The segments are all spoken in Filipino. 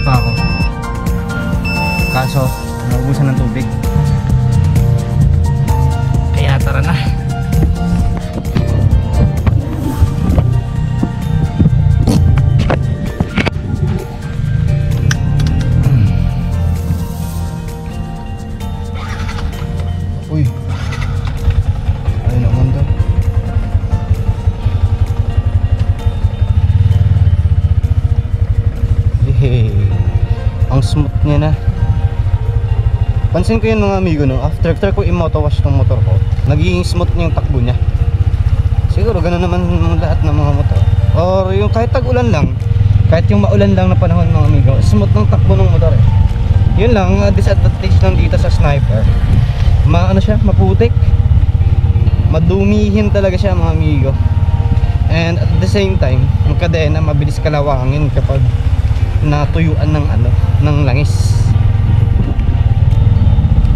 pa ako. Kaso, naubusan ng tubig. Kaya tara na. Uy. Ayun naman daw. Ang smooth niya na. Pansin ko yun mga amigo, no? After ko i-moto wash tong motor ko, nagiging smooth niya yung takbo niya. Siguro ganoon naman lahat ng mga motor. Or yung kahit tag-ulan lang, kahit yung maulan lang na panahon mga amigo, smooth ng takbo ng motor eh. Yun lang, disadvantage lang dito sa Sniper. Maano siya, maputik. Madumihin talaga siya mga amigo. And at the same time, yung kadena mabilis kalawangin kapag natuyuan ng ng langis.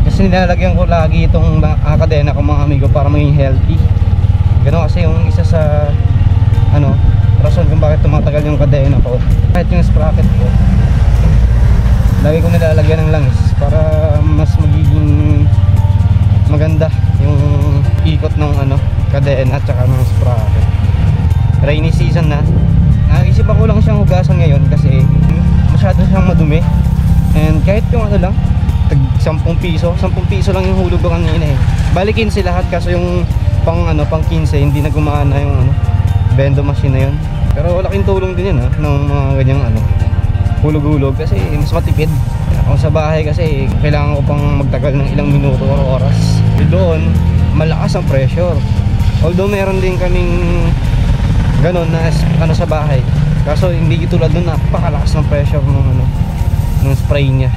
Kasi nilalagyan ko lagi itong kadena ko mga amigo para maging healthy. Ganoon kasi yung isa sa rason kung bakit tumatagal yung kadena ko. Kahit yung sprocket ko, lagi ko nilalagyan ng langis para mas magiging maganda yung ikot ng kadena at saka ng sprocket. Rainy season na. Naisipan ko lang siyang hugasan ngayon kasi masyado siyang madumi. And kahit yung lang, tag 10 piso lang yung hulog ko kanina eh. Balikin sila lahat kaso yung pang 15 hindi na gumana yung bendo machine na yun. Pero laking tulong din yun ng mga ganyang hulog-hulog kasi mas matipid. Ako sa bahay kasi kailangan ko pang magtagal ng ilang minuto o oras. Doon malakas ang pressure. Although meron din kaming ganon na sa bahay, kaso hindi tulad doon, napakalakas ng pressure ng spray niya.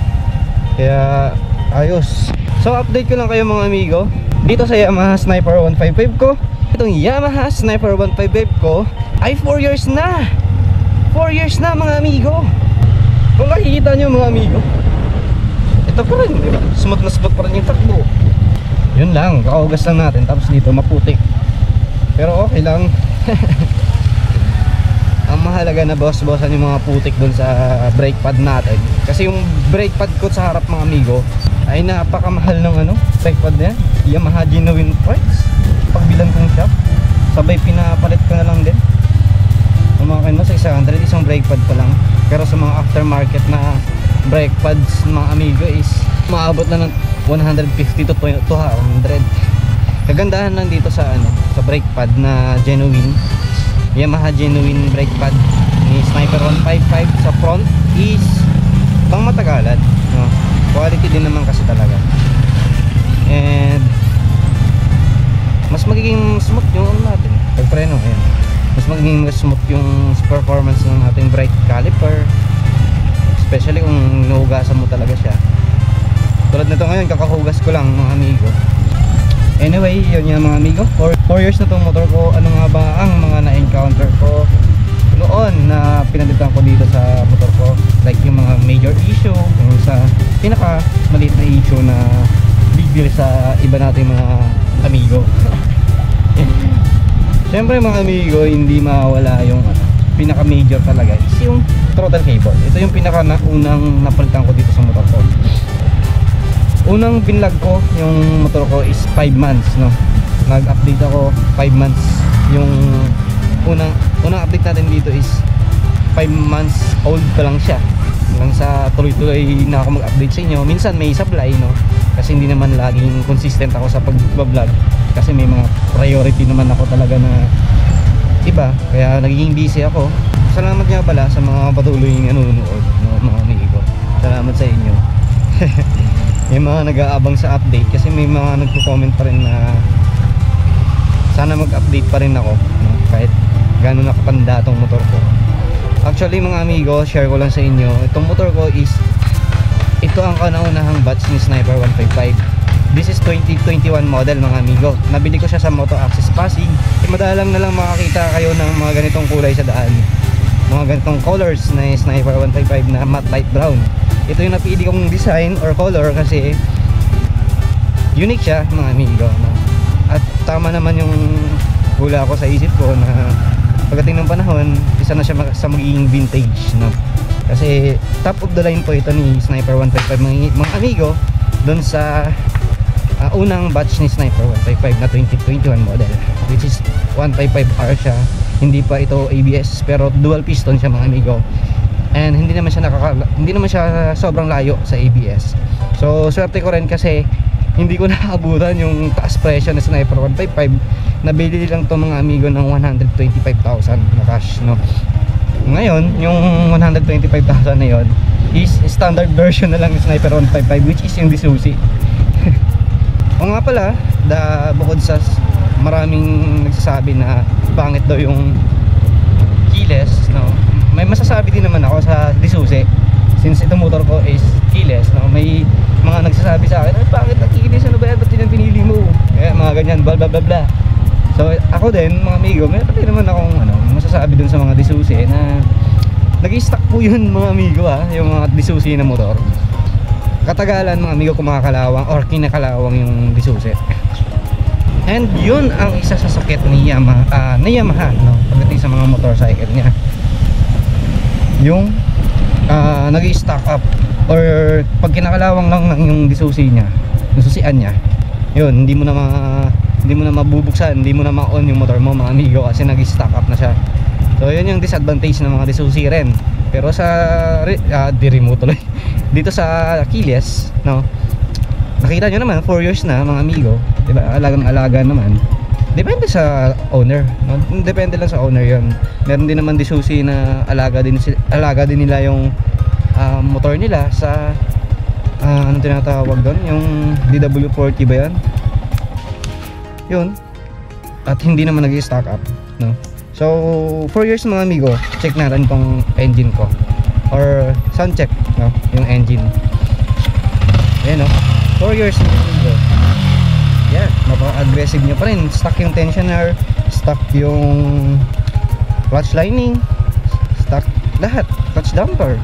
Kaya ayos. So update ko lang kayo mga amigo dito sa Yamaha Sniper 155 ko. Itong Yamaha Sniper 155 ko ay 4 years na. 4 years na mga amigo. Kung nakikita nyo mga amigo, ito pa rin, diba? Smooth na smooth pa rin yung takbo. Yun lang, kakahugas lang natin. Tapos dito maputik, pero okay lang. Ang mahalaga na boss-bossan yung mga putik dun sa brake pad natin. Kasi yung brake pad ko sa harap mga amigo ay napakamahal ng brake pad na yan. Yamaha genuine parts. Pagbilan kong shop, sabay pinapalit ko na lang din. Kumakin mo sa 600, isang brake pad pa lang. Pero sa mga aftermarket na brake pads mga amigo is maabot na ng 150 to 200. Kagandahan lang dito sa sa brake pad na genuine, Yamaha genuine brake pad ni Sniper 155 sa front is pang matagalan, no? Quality din naman kasi talaga. And mas magiging smooth yung natin pagpreno, ayan. Mas magiging smooth yung performance ng ating brake caliper, especially kung nahugasan mo talaga siya. Tulad nito ngayon, kakahugas ko lang mga amigo. Anyway, yun yung mga amigo, 4 years na tong motor ko. Ano nga ba ang mga na-encounter ko noon na pinalitan ko dito sa motor ko? Like yung mga major issue, yung sa pinaka maliit na issue na big deal sa iba nating mga amigo. Siyempre mga amigo, hindi mawala yung pinaka major talaga is yung throttle cable. Ito yung pinaka unang napalitan ko dito sa motor ko. Unang binlog ko yung motor ko is 5 months, no? Nag-update ako 5 months. Yung unang update natin dito is 5 months old pa lang siya. Hanggang sa tuloy-tuloy na ako mag-update sa inyo. Minsan may supply, no? Kasi hindi naman laging consistent ako sa pag-vlog. Kasi may mga priority naman ako talaga na iba. Kaya nagiging busy ako. Salamat nga pala sa mga patuloy nanonood, no, mga amigo. Salamat sa inyo. May mga nag-aabang sa update kasi may mga nagko-comment pa rin na sana mag-update pa rin ako, no? Kahit gano'n nakapanda tong motor ko. Actually mga amigo, share ko lang sa inyo, itong motor ko is ito ang kauna-unahang batch ni Sniper 155. This is 2021 model mga amigo. Nabili ko siya sa Moto Access Pasig. Madalang na lang makakita kayo ng mga ganitong kulay sa daan, mga ganitong colors na Sniper 155 na matte light brown. Ito yung napili kong design or color kasi unique siya mga amigo, no? At tama naman yung hula ko sa isip ko na pagdating ng panahon, isa na siya sa magiging vintage, no? Kasi top of the line po ito ni Sniper 155 mga amigo, doon sa unang batch ni Sniper 155 na 2021 model, which is 155R siya. Hindi pa ito ABS pero dual piston siya mga amigo. And hindi naman siya sobrang layo sa ABS. So swerte ko rin kasi hindi ko naabutan yung taas presyo na Sniper 155. Nabili lang to mga amigo ng 125,000 na cash, no. Ngayon yung 125,000 na yon is standard version na lang ng Sniper 155, which is yung Disusi. O nga pala, bukod sa maraming nagsasabi na pangit daw yung keyless, no, may masasabi din naman ako sa Disusi. Since itong motor ko is keyless, no, may mga nagsasabi sa akin, ay bakit na keyless, ano ba yan, ba't yun ang pinili mo? Kaya mga ganyan, bla bla bla bla. So ako din mga amigo, may pati naman akong masasabi dun sa mga Disusi na nag-i-stock po yun mga amigo, yung mga Disusi na motor. Katagalan mga amigo kumakalawang or kinakalawang yung Disusi. And yun ang isa sa sakit ni Yamaha, no, pagdating sa mga motorcycle niya. Yung nag-i-stock up or pag kinakalawang lang yung Disusi niya, yung susian niya, yun, hindi mo na mabubuksan, hindi mo na ma-on yung motor mo mga amigo kasi nag-stock up na siya. So yun yung disadvantage ng mga Disusi rin. Pero sa remote tuloy dito sa keyless, no, nakita nyo naman 4 years na mga amigo, diba? Alagang-alaga naman. Depende sa owner, no? Depende lang sa owner yun. Meron din naman Disusi na alaga din nila yung motor nila sa anong tinatawag doon, yung DW40 ba yan? Yun. At hindi naman nag-i-stock up, no? So 4 years mga amigo, check natin tong engine ko or sound check, no, yung engine. Ayan, no, 4 years mga amigo. Yeah, mapaka-aggressive nyo pa rin. Stuck yung tensioner, stuck yung clutch lining, stuck lahat, clutch damper.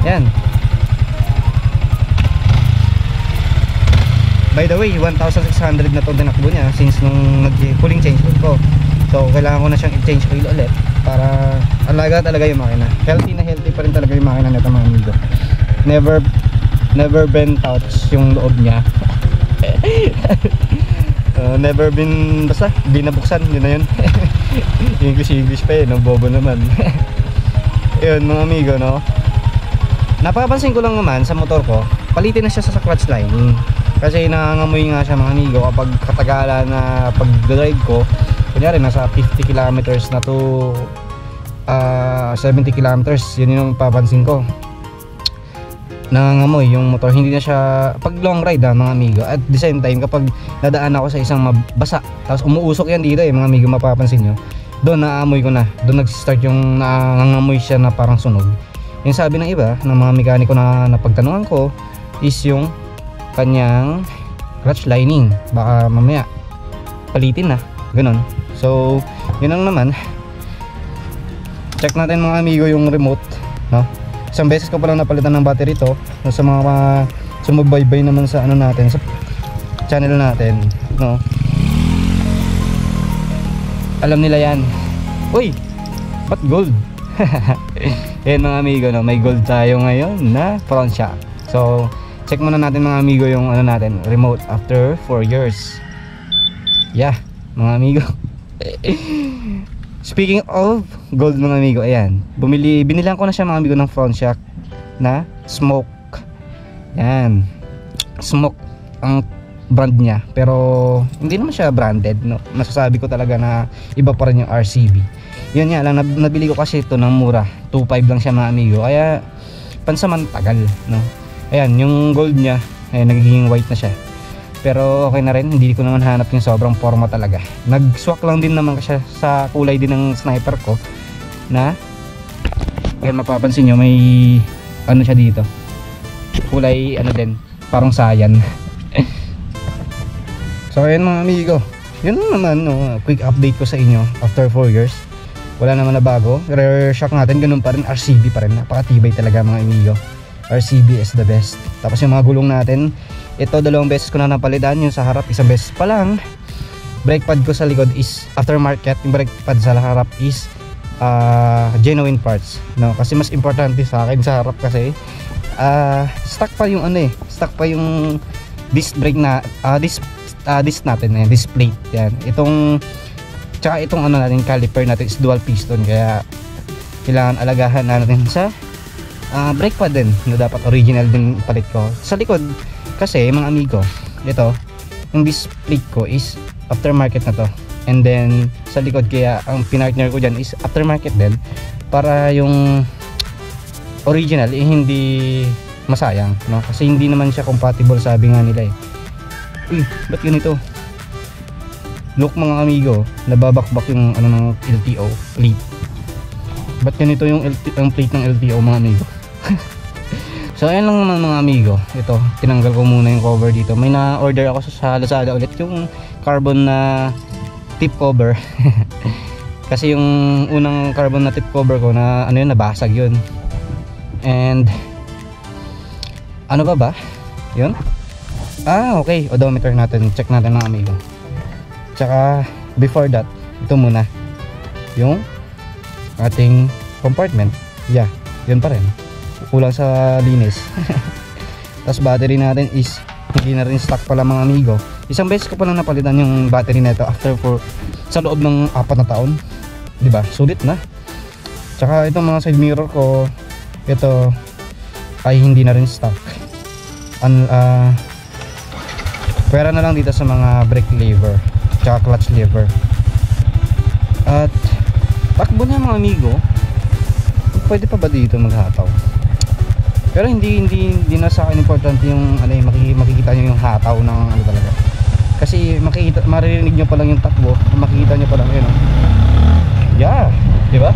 Yan. By the way, 1,600 na to tinakbo niya since nung nag-cooling change ko. So kailangan ko na siyang i-change oil ulit para alaga talaga yung makina. Healthy na healthy pa rin talaga yung makina nito mga amigo. Never been touched yung loob niya. Never been, basta di nabuksan, yun na yun. English pa no, bobo naman. Yun mga amigo, no, napapansin ko lang naman sa motor ko, palitin na siya sa clutch lining kasi nangangamoy nga siya mga amigo kapag katagalan na pag-drive ko. Kunyari nasa 50 kilometers na to 70 kilometers, yun yung papansin ko, nangangamoy yung motor. Hindi na siya pag long ride mga amigo. At the same time kapag nadaan ako sa isang mabasa tapos umuusok yan dito mga amigo, mapapansin nyo, doon naamoy ko na, doon nag-start yung nangangamoy siya na parang sunog. Yung sabi ng iba ng mga mekaniko na napagtanungan ko is yung kanyang clutch lining, baka mamaya palitin na, ganun. So yun lang naman. Check natin mga amigo yung remote, no? Isang beses ko pa lang napalitan ng battery to, sa mga sumubaybay naman sa ano natin, sa channel natin, no? Alam nila yan. Uy, ba't gold? Yan mga amigo, no? May gold tayo ngayon na front shock. So check muna natin mga amigo yung ano natin, remote after 4 years. Yeah mga amigo. Speaking of gold mga amigo, ayan, binilang ko na siya mga amigo ng front shock na smoke. Yan, smoke ang brand niya, pero hindi naman siya branded, no? Masasabi ko talaga na iba pa rin yung RCB. Yun nga lang, nabili ko kasi ito ng mura, 2.5 lang siya mga amigo, kaya pansamantagal, no? Ayan, yung gold niya, ayan, nagiging white na siya. Pero okay na rin, hindi ko naman hanap yung sobrang forma talaga. Nag-swak lang din naman kasi sa kulay din ng sniper ko na, ayan, mapapansin nyo, may ano siya dito, kulay ano din, parang sayan. So ayan mga amigo, yun naman, no, quick update ko sa inyo after 4 years. Wala naman na bago, rear shock natin ganun pa rin, RCB pa rin, napakatibay talaga mga amigo. RCB is the best. Tapos yung mga gulong natin, ito 2 beses ko na napalitan, yung sa harap 1 beses pa lang. Brake pad ko sa likod is aftermarket, yung brake pad sa harap is genuine parts, no? Kasi mas importante sa akin sa harap kasi stock pa yung ano stock pa yung disc brake na disc natin disc plate yan. Tsaka itong ano natin, caliper natin is dual piston, kaya kailangan alagahan natin sa brake pad din na dapat original din palit ko. Sa likod kasi mga amigo, ito yung disc plate ko is aftermarket na to, and then sa likod kaya ang pinartner ko dyan is aftermarket din para yung original hindi masayang, no? Kasi hindi naman siya compatible, sabi nga nila ba't ganito? Look mga amigo, nababakbak yung ano ng LTO plate. Ba't ganito yung plate ng LTO mga amigo? So ayan lang naman mga amigo, ito tinanggal ko muna yung cover dito. May na-order ako sa Lazada ulit, yung carbon na tip cover. Kasi yung unang carbon na tip cover ko na ano yun, nabasag yun. And ano ba? Yun? Okay, odometer natin, check natin mga amigo. Tsaka before that, ito muna yung ating compartment. Yeah, yun pa rin, kulang sa linis. Tapos battery natin is hindi na rin stock pala mga amigo. Isang beses ko pa lang napalitan yung battery nito after sa loob ng 4 na taon, diba? Sulit na. Tsaka itong mga side mirror ko, ito ay hindi na rin stock. Pwera na lang dito sa mga brake lever tsaka clutch lever. At takbo na mga amigo. Pwede pa ba dito maghataw? Pero hindi na sa akin importante yung ano, makikita nyo yung hataw ng ano talaga. Kasi maririnig nyo pa lang yung takbo, makikita nyo pa lang yun. Yeah, di ba?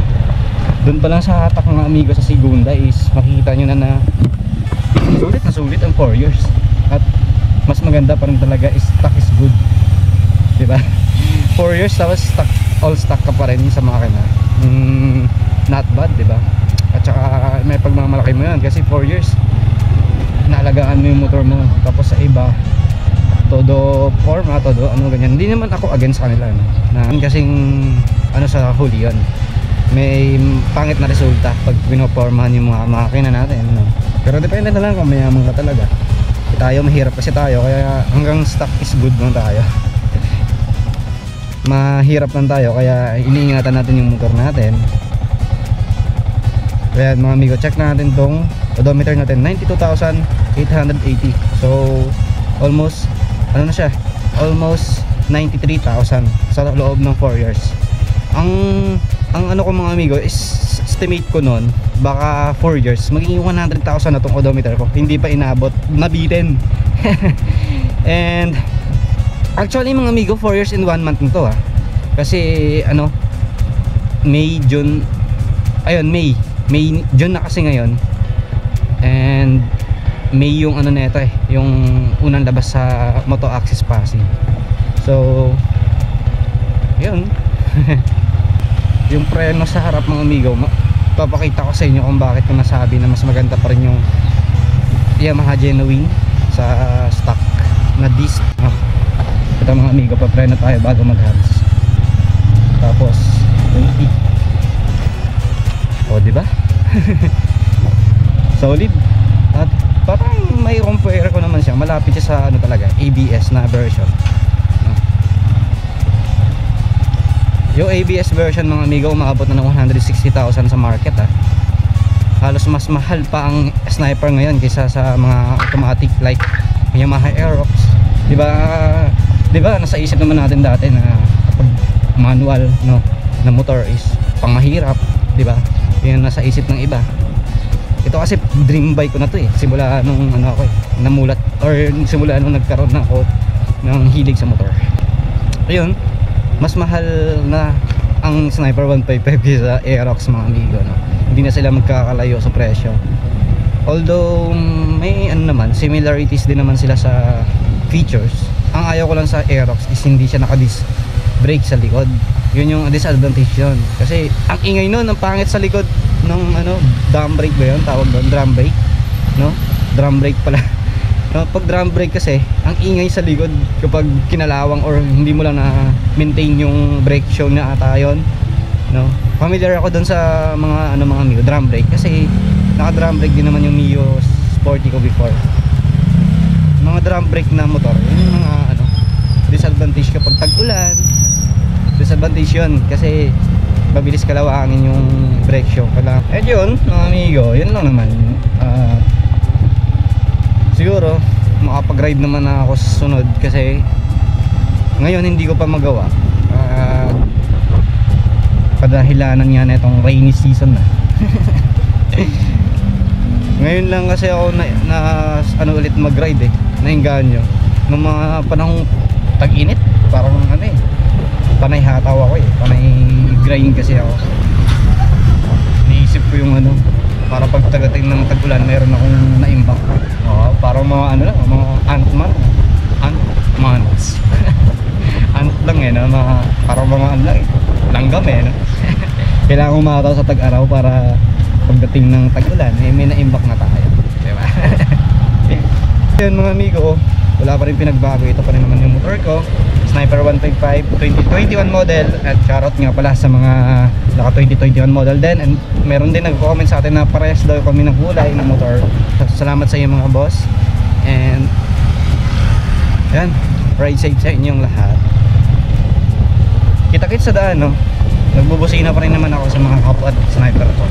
Doon pa lang sa hatak ng amigo sa segunda is makikita nyo na sulit ang 4 years. At mas maganda pa rin talaga is stock is good, diba? 4 years tapos all stock ka pa rin sa makina, not bad, diba? At saka may pagmamalaki mo yan kasi 4 years naalagaan mo yung motor mo. Tapos sa iba todo forma, todo ano ganyan. Hindi naman ako against kanila, no? Na kasing ano sa huli yun, may pangit na resulta pag pinopormahan yung mga makina natin, no? Pero depende na lang kung mayaman ka talaga. Tayo mahirap kasi tayo, kaya hanggang stock is good lang tayo. Mahirap lang tayo, kaya iniingatan natin yung motor natin. Kaya mga amigo, check natin tong odometer natin, 92,880. So almost ano na siya, almost 93,000 sa loob ng 4 years. Ang ano ko mga amigo is estimate ko nun, baka 4 years magiging 100,000 na tong odometer ko. Hindi pa inabot, nabitin. And actually mga amigo, 4 years in 1 month nito kasi ano, May, June, ayun, May, June na kasi ngayon. And May yung ano nito yung unang labas sa Moto Axis Pasig. So yun. Yung preno sa harap mga amigo, papakita ko sa inyo kung bakit ko nasabi na mas maganda pa rin yung Yamaha genuine sa stock na disc. Ito mga amigo, papreno tayo bago mag-hands. Tapos 20. O diba? Solid. At parang may compare ko naman siya, malapit siya sa ano talaga, ABS na version. Yung ABS version mga amigo, umaabot na ng 160,000 sa market Halos mas mahal pa ang Sniper ngayon kaysa sa mga automatic like Yamaha Aerox. Diba nasa isip naman natin dati na kapag manual, no, na motor is pangmahirap, diba? Yun nasa isip ng iba. Ito kasi dream bike ko na to simula nung ano ako namulat, or simula nung nagkaroon na ako ng hilig sa motor. Ayun, mas mahal na ang Sniper 155 kaysa Aerox mga amigo, no? Hindi na sila magkakalayo sa presyo. Although may ano naman, similarities din naman sila sa features. Ang ayaw ko lang sa Aerox is hindi siya naka-disc brake sa likod. Yun yung disadvantage yun. Kasi ang ingay nun, ang pangit sa likod ng ano, drum brake ba yun? Tawag doon, drum brake, no? Drum brake pala. No, pag drum brake kasi, ang ingay sa likod kapag kinalawang or hindi mo lang na maintain yung brake show na ata yun, no? Familiar ako doon sa mga mga Mio drum brake kasi naka drum brake din naman yung Mio Sporty ko before. Mga drum brake na motor, yun yung mga disadvantage kapag tag-ulan. Disadvantage yun kasi mabilis kalawangin yung brake shock pala. And yun mga amigo, yun lang naman. Siguro makapag-ride naman na ako sa sunod kasi ngayon hindi ko pa magawa. Padahilanan nga na itong rainy season na. Ngayon lang kasi ako na ulit mag-ride nainganyo. Nung mga panahong tag-init, parang panay hataw ako panay grind kasi ako. Niisip ko yung para pag tagating ng tag-ulan meron akong naimbak. Parang mga mga ant-months. Ant lang mga parang mga langgam kailangan umataw sa tag-araw para pagdating ng tag-ulan may naimbak na tayo, diba? Yun mga amigo, wala pa rin pinagbago. Ito pa rin naman yung motor ko, Sniper 155 2021 model. At shoutout nga pala sa mga naka 2021 model din. And meron din nagko-comment sa atin na parehas daw kami ng kulay ng motor. Salamat sa inyo mga boss. And yan, ride safe sa inyong lahat. Kita-kits sa daan, nagbubusina pa rin naman ako sa mga kapwa at sniper ko.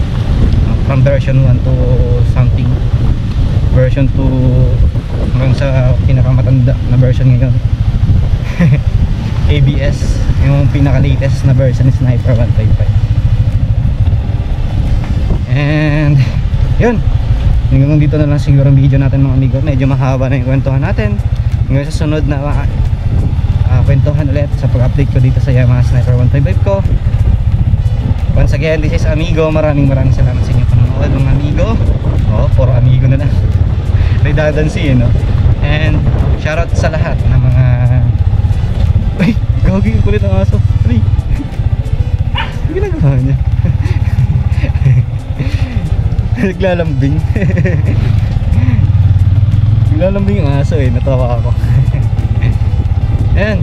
From version 1 to something, version 2 hanggang sa pinakamatanda na version ngayon. ABS, yung pinaka-latest na version ni Sniper 155. And yun, hanggang dito na lang siguro ang video natin mga amigo. Medyo mahaba na yung kwentuhan natin. Hanggang sa sunod na kwentuhan ulit sa pag-update ko dito sa Yamaha Sniper 155 ko. Once again, this is Amigo. Maraming salamat sa inyo panonood mga amigo. Puro amigo na lang. Redundancy, And shoutout sa lahat ng mga gagi, kulit ang aso. Ano ginagawa niya? Naglalambing. Naglalambing yung aso natawa ako. Ayan,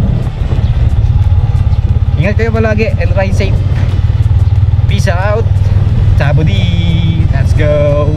ingat kayo palagi and ride safe. Peace out. Tabudi. Let's go.